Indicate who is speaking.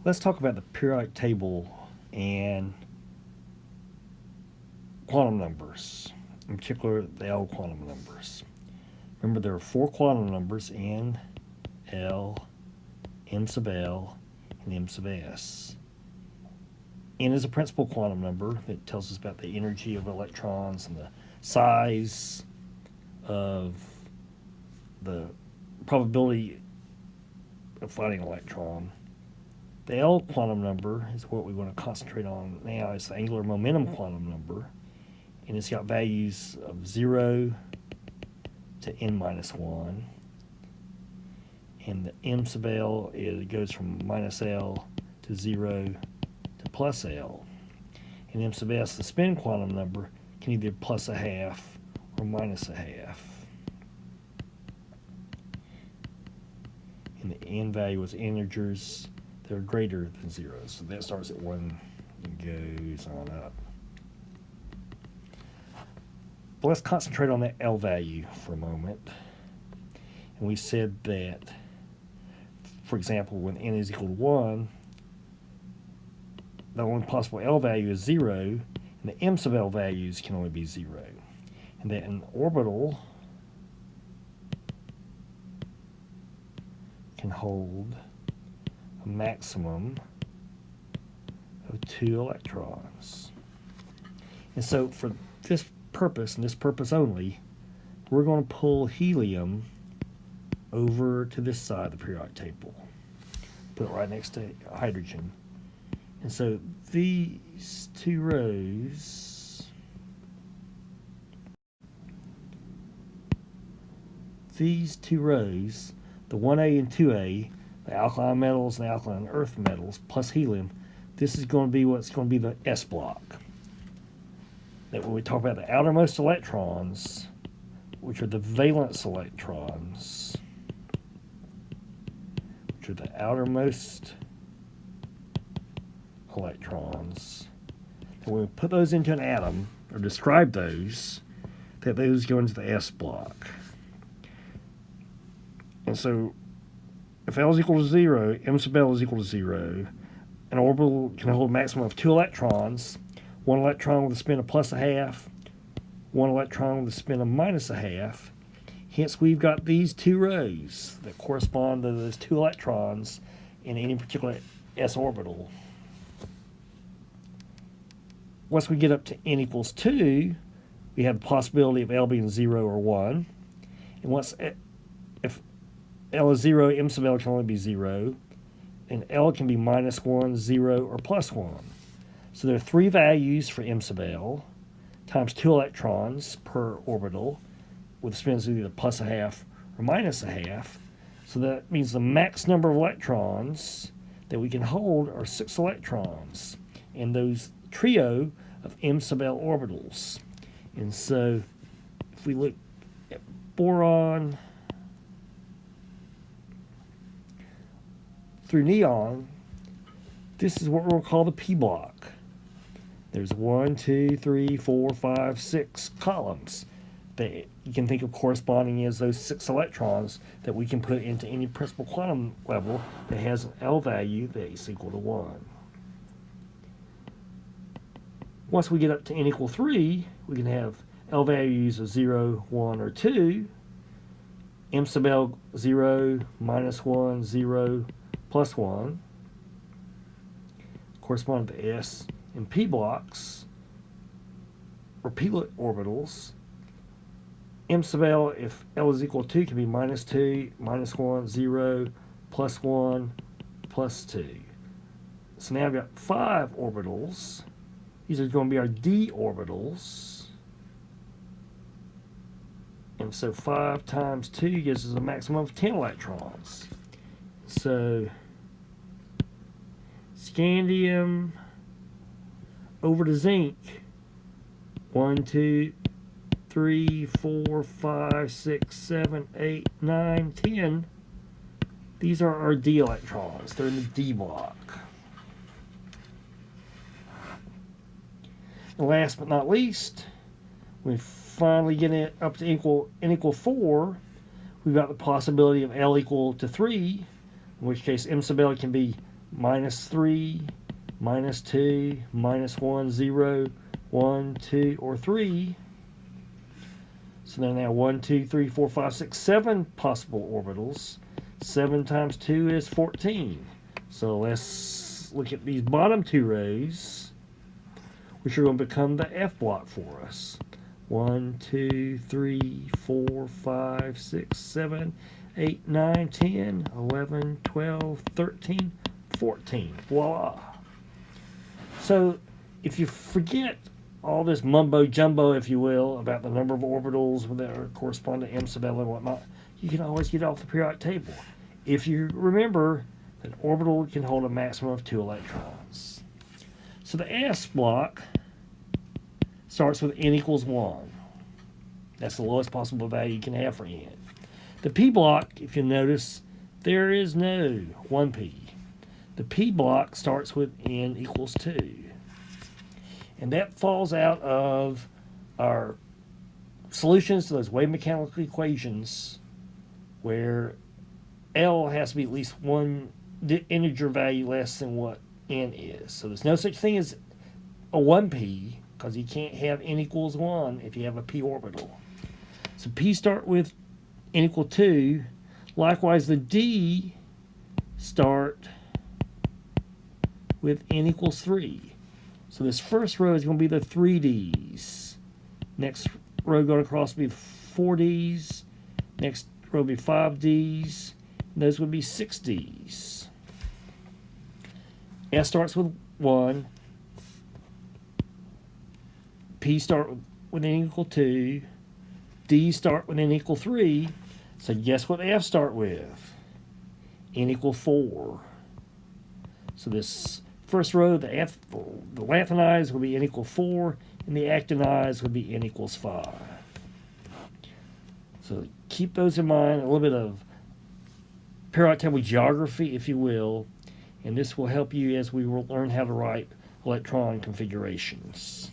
Speaker 1: Let's talk about the periodic table and quantum numbers, in particular the L quantum numbers. Remember, there are four quantum numbers: N, L, M sub L, and M sub S. N is a principal quantum number that tells us about the energy of electrons and the size of the probability of finding an electron. The L quantum number is what we want to concentrate on now. It's the angular momentum quantum number, and it's got values of 0 to n minus 1. And the M sub L, it goes from minus L to 0 to plus L. And M sub S, the spin quantum number, can either plus a half or minus a half. And the n value is integers that are greater than 0. So that starts at 1 and goes on up. But let's concentrate on that L value for a moment. And we said that, for example, when n is equal to 1, the only possible L value is 0, and the M sub L values can only be 0. And that an orbital can hold a maximum of 2 electrons. And so for this purpose, and this purpose only, we're going to pull helium over to this side of the periodic table. Put it right next to hydrogen. And so these two rows, the 1A and 2A, the alkaline metals and the alkaline earth metals, plus helium, this is going to be what's going to be the S block. That when we talk about the outermost electrons, which are the valence electrons, which are the outermost electrons, and when we put those into an atom, or describe those, that those go into the S block. And so, if L is equal to 0, M sub L is equal to 0, an orbital can hold a maximum of 2 electrons, one electron with a spin of plus a half, one electron with a spin of minus a half. Hence, we've got these two rows that correspond to those 2 electrons in any particular S orbital. Once we get up to n equals 2, we have the possibility of L being 0 or 1. And if L is 0, M sub L can only be 0. And L can be minus 1, 0, or plus 1. So there are 3 values for M sub L times 2 electrons per orbital with spins of either plus a half or minus a half. So that means the max number of electrons that we can hold are 6 electrons in those trio of M sub L orbitals. And so if we look at boron through neon, this is what we'll call the P block. There's 1, 2, 3, 4, 5, 6 columns that you can think of corresponding as those 6 electrons that we can put into any principal quantum level that has an L value that is equal to 1. Once we get up to n equal 3, we can have L values of 0, 1, or 2, M sub L 0, minus 1, 0, plus 1, corresponding to S and P blocks, or P orbitals. M sub L, if L is equal to 2, can be minus 2, minus 1, 0, plus 1, plus 2. So now I've got 5 orbitals. These are going to be our d orbitals. And so 5 times 2 gives us a maximum of 10 electrons. So scandium over to zinc, 1, 2, 3, 4, 5, 6, 7, 8, 9, 10. These are our d electrons. They're in the d block. And last but not least, we finally get it up to n equal 4. We've got the possibility of L equal to 3, in which case M sub L can be -3, -2, -1, 0, 1, 2, or 3. So there are now 1, 2, 3, 4, 5, 6, 7 possible orbitals. 7 times 2 is 14. So let's look at these bottom two rows, which are going to become the F block for us. 1, 2, 3, 4, 5, 6, 7, 8, 9, 10, 11, 12, 13, 14. Voila. So if you forget all this mumbo jumbo, if you will, about the number of orbitals that correspond to m sub l and whatnot, you can always get it off the periodic table. If you remember, an orbital can hold a maximum of 2 electrons. So the S block starts with n equals 1. That's the lowest possible value you can have for n. The P block, if you notice, there is no 1p. The P block starts with n equals 2. And that falls out of our solutions to those wave mechanical equations where L has to be at least one integer value less than what n is. So there's no such thing as a 1p, because you can't have n equals 1 if you have a p orbital. So p start with n equal 2. Likewise, the d start with n equals 3. So this first row is going to be the 3Ds. Next row going across will be 4Ds. Next row will be 5Ds. And those would be 6Ds. S starts with 1. P start with n equal 2. D start with n equal 3. So guess what F start with? N equal 4. So this first row, the lanthanized will be n equal 4, and the actinized will be n equals 5. So keep those in mind, a little bit of periodic table geography, if you will, and this will help you as we will learn how to write electron configurations.